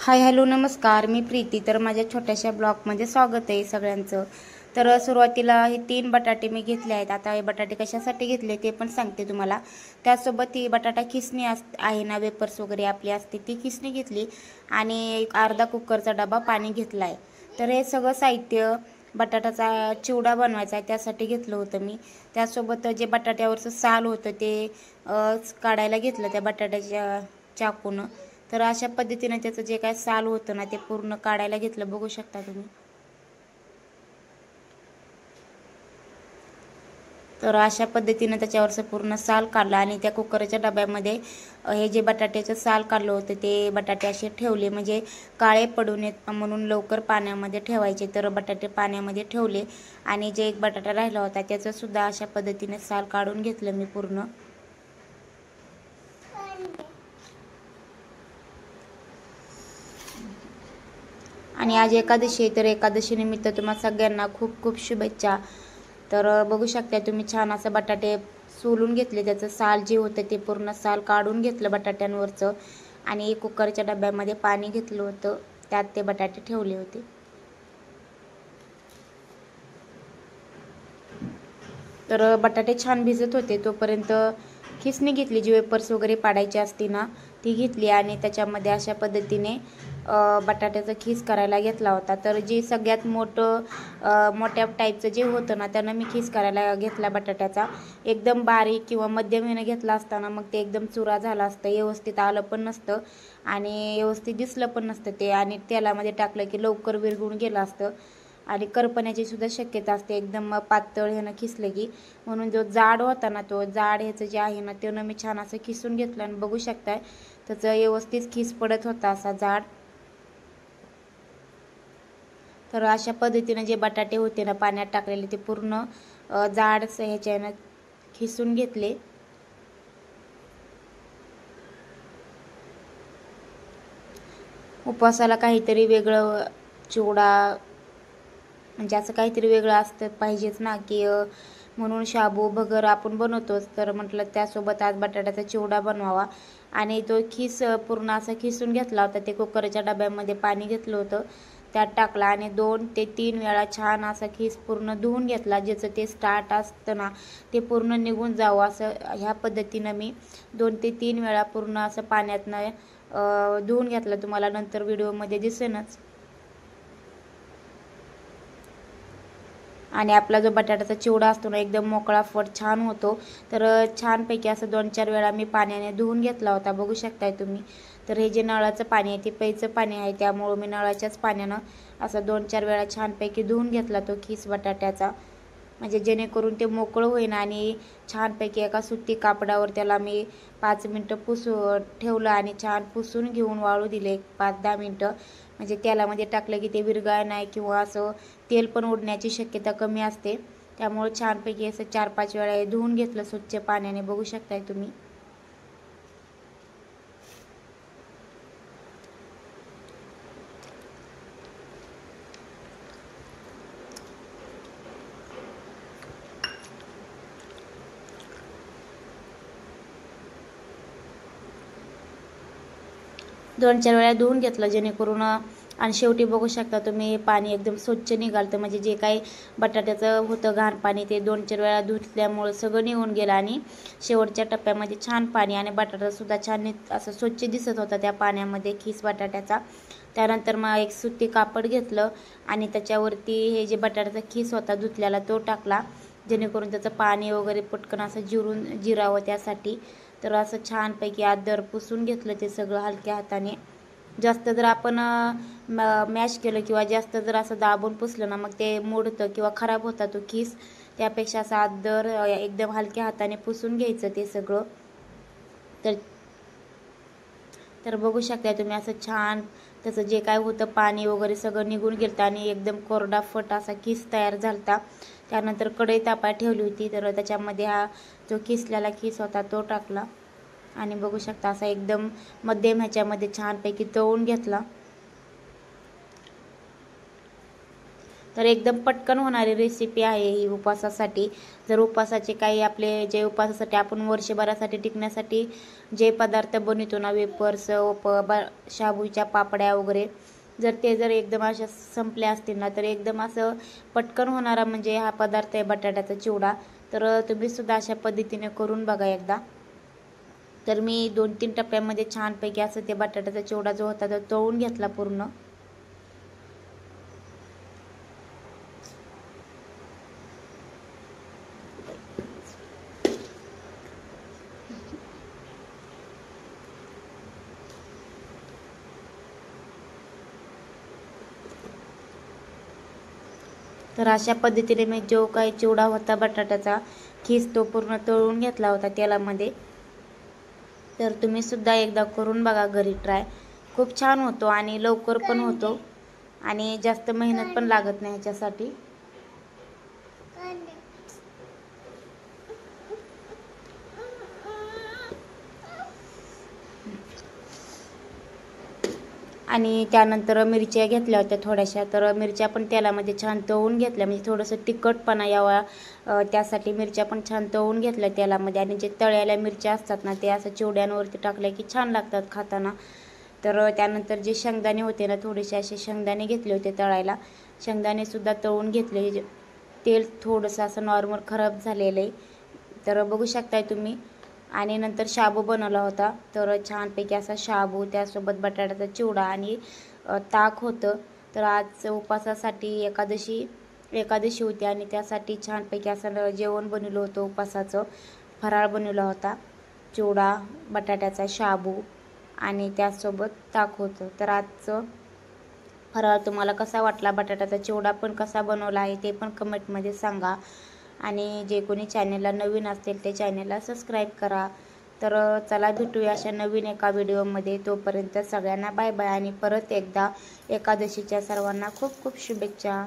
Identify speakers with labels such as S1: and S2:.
S1: Hi hello नमस्कार, मी प्रीती. तर माझ्या छोट्याशा ब्लॉगमध्ये स्वागत आहे सगळ्यांचं. तर सुरुवातीला हे 3 बटाटे मी घेतले आहेत. आता हे बटाटे कशासाठी घेतले ते पण सांगते तुम्हाला. त्यासोबत ही बटाटा खिसणी आहे ना, वेपर्स वगैरे आपली असते ती खिसणी घेतली आणि एक अर्धा कुकरचा डबा पाणी घेतला आहे. तर हे सगळं साहित्य बटाट्याचा चिवडा बनवायचा आहे त्यासाठी घेतलं होतं मी. त्यासोबत जे बटाट्यावरचं साल होतं ते काढायला घेतलं त्या बटाट्याच्या चाकूनं. तर अशा पद्धतीने त्याचं जे काय साल होतं ना ते पूर्ण काढायला घेतलं, बघू शकता तुम्ही. तर अशा पद्धतीने त्याच्यावरचं पूर्ण साल काढलं आणि त्या कुकरच्या डब्यामध्ये हे जे बटाट्याचं साल काढलं होतं ते बटाटे असे ठेवले, म्हणजे काळे पडू नयेत म्हणून लवकर पाण्यामध्ये ठेवायचे. तर बटाटे पाण्यामध्ये ठेवले आणि जे एक बटाटा राहिला होता त्याचं सुद्धा अशा पद्धतीने साल काढून घेतलं मी पूर्ण. आणि आज एकादशी आहे, तर एकादशी निमित्त तुम्हाला सगळ्यांना खूप खूप शुभेच्छा. तर बघू शकता तुम्ही, छान असं बटाटे सोलून घेतले, त्याचं साल जे होतं ते पूर्ण साल काढून घेतलं बटाट्यांवरचं आणि कुकरच्या डब्यामध्ये पाणी घेतलं होतं, त्यात ते बटाटे ठेवले होते. तर बटाटे छान भिजत होते तोपर्यंत खिसणी घेतली, जी वेपर्स वगैरे पाडायची असते ना ती घेतली आणि त्याच्यामध्ये अशा पद्धतीने बटाट्याचा खीस करायला घेतला होता. तर जे सगळ्यात मोठ्या टाईपचं जे होतं ना त्यानं मी खीस करायला घेतला बटाट्याचा. एकदम बारीक किंवा मध्यम ह्यानं घेतला असताना मग ते एकदम चुरा झाला असतं, व्यवस्थित आलं पण नसतं आणि व्यवस्थित दिसलं पण नसतं ते, आणि तेलामध्ये टाकलं की लवकर विरघळून गेलं असतं आणि करपण्याची सुद्धा शक्यता असते एकदम पातळ ह्यानं खिसलं की. म्हणून जो जाड होता ना, तो जाड ह्याचं जे आहे ना त्यानं मी छान असं खिसून घेतलं आणि बघू शकताय त्याचं व्यवस्थित खिस पडत होता असा जाड. तर अशा पद्धतीने जे बटाटे होते ना पाण्यात टाकलेले ते पूर्ण जाड ह्याच्यानं खिसून घेतले. उपवासाला काहीतरी वेगळं चिवडा, म्हणजे असं काहीतरी वेगळं असतं पाहिजेच ना, की म्हणून शाबू भगर आपण बनवतोच. तर म्हटलं त्यासोबत आज बटाट्याचा चिवडा बनवावा आणि तो खीस पूर्ण असा खिसून घेतला होता. ते कुकरच्या डब्यामध्ये पाणी घेतलं होतं त्यात टाकला आणि 2 ते 3 वेळा छान असा खीस पूर्ण धुवून घेतला, ज्याचं ते स्टार्ट असतं ना ते पूर्ण निघून जावं असं ह्या पद्धतीनं मी 2 ते 3 वेळा पूर्ण असं पाण्यातनं धुवून घेतलं. तुम्हाला नंतर व्हिडिओमध्ये दिसेनच. आणि आपला जो बटाट्याचा चिवडा असतो ना एकदम मोकळा फट छान होतो. तर छानपैकी असं 2-4 वेळा मी पाण्याने धुवून घेतला होता, बघू शकताय तुम्ही. तर हे जे नळाचं पाणी आहे ते प्यायचं पाणी आहे, त्यामुळं मी नळाच्याच पाण्यानं असं 2-4 वेळा छानपैकी धुवून घेतला तो खीस बटाट्याचा, म्हणजे जेणेकरून ते मोकळं होईन. आणि छानपैकी एका सुती कापडावर त्याला मी 5 मिनटं ठेवलं आणि छान पुसून घेऊन वाळू दिले 5-10 मिनटं, म्हणजे तेलामध्ये टाकलं की ते विरघळ नाही किंवा असं तेल पण उडण्याची शक्यता कमी असते. त्यामुळे छानपैकी असं 4-5 वेळा हे धुवून घेतलं स्वच्छ पाण्याने, बघू शकताय तुम्ही. 2-4 वेळा धुवून घेतलं जेणेकरून, आणि शेवटी बघू शकता तुम्ही पाणी एकदम स्वच्छ निघालं, म्हणजे जे काही बटाट्याचं होतं घाण पाणी ते 2-4 वेळा धुतल्यामुळं सगळं निघून गेलं आणि शेवटच्या टप्प्यामध्ये छान पाणी आणि बटाटासुद्धा छान असं स्वच्छ दिसत होता त्या पाण्यामध्ये खीस बटाट्याचा. त्यानंतर मग एक सुती कापड घेतलं आणि त्याच्यावरती हे जे बटाट्याचा खीस होता धुतल्याला तो टाकला, जेणेकरून त्याचं पाणी वगैरे पटकन असं जिरावं त्यासाठी. तर असं छानपैकी आदर पुसून घेतलं ते सगळं हलक्या हाताने. जास्त जर आपण मॅश केलं किंवा जास्त जर असं दाबून पुसलं ना मग ते मोडतं किंवा खराब होता तो खीस. त्यापेक्षा असं आदर एकदम हलक्या हाताने पुसून घ्यायचं ते सगळं. तर तर बघू शकता तुम्ही असं छान त्याचं जे काय होतं पाणी वगैरे सगळं निघून गेलं आणि एकदम कोरडा फट असा खीस तयार झालता. त्यानंतर कढई तापायला ठेवली होती, तर त्याच्यामध्ये हा जो खिसलेला खीस होता तो टाकला आणि बघू शकता असा एकदम मध्यम ह्याच्यामध्ये छानपैकी तळून घेतला. तर एकदम पटकन होणारी रेसिपी आहे ही उपवासासाठी. जर उपवासाचे काही आपले जे उपवासासाठी आपण वर्षभरासाठी टिकण्यासाठी जे पदार्थ बनवतो ना, वेपर्स, शाबूच्या पापड्या वगैरे, जर एकदम अशा संपल्या असतील ना, तर एकदम असं पटकन होणारा म्हणजे हा पदार्थ आहे बटाट्याचा चिवडा. तर तुम्ही सुद्धा अशा पद्धतीने करून बघा एकदा. तर मी 2-3 टप्प्यामध्ये छानपैकी असं ते बटाट्याचा चिवडा जो होता तो तळून घेतला पूर्ण. तर अशा पद्धतीने मी जो काही चिवडा होता बटाट्याचा खीस तो पूर्ण तळून घेतला होता तेलामध्ये. तर तुम्ही सुद्धा एकदा करून बघा घरी ट्राय. खूप छान होतो आणि लवकर पण होतो आणि जास्त मेहनत पण लागत नाही ह्याच्यासाठी. आणि त्यानंतर मिरच्या घेतल्या होत्या थोड्याशा. तर मिरच्या पण तेलामध्ये छान तळून घेतल्या, म्हणजे थोडंसं तिखटपणा यावा त्यासाठी मिरच्या पण छान तळून घेतल्या तेलामध्ये. आणि जे तळलेल्या मिरच्या असतात ना, ते असं चिवड्यांवरती टाकल्या की छान लागतात खाताना. तर त्यानंतर जे शेंगदाणे होते ना, थोडेसे असे शेंगदाणे घेतले होते तळायला. शेंगदाणेसुद्धा तळून घेतले. तेल थोडंसं असं नॉर्मल खराब झालेलं आहे, तर बघू शकताय तुम्ही. आणि नंतर शाबू बनवला होता. तर छानपैकी असा शाबू, त्यासोबत बटाट्याचा चिवडा आणि ताक होतं. तर आज उपवासासाठी एकादशी होती आणि त्यासाठी छानपैकी असं जेवण बनवलं होतं उपवासाचं. फराळ बनवला होता, चिवडा, बटाट्याचा, शाबू आणि त्यासोबत ताक होतं. तर आजचं फराळ तुम्हाला कसा वाटला, बटाट्याचा चिवडा पण कसा बनवला आहे ते पण कमेंटमध्ये सांगा. आणि जे कोणी चॅनलला नवीन असतील ते चॅनलला सबस्क्राईब करा. तर चला भेटूया अशा नवीन एका व्हिडिओमध्ये. तोपर्यंत सगळ्यांना बाय बाय आणि परत एकदा एकादशीच्या सर्वांना खूप खूप शुभेच्छा.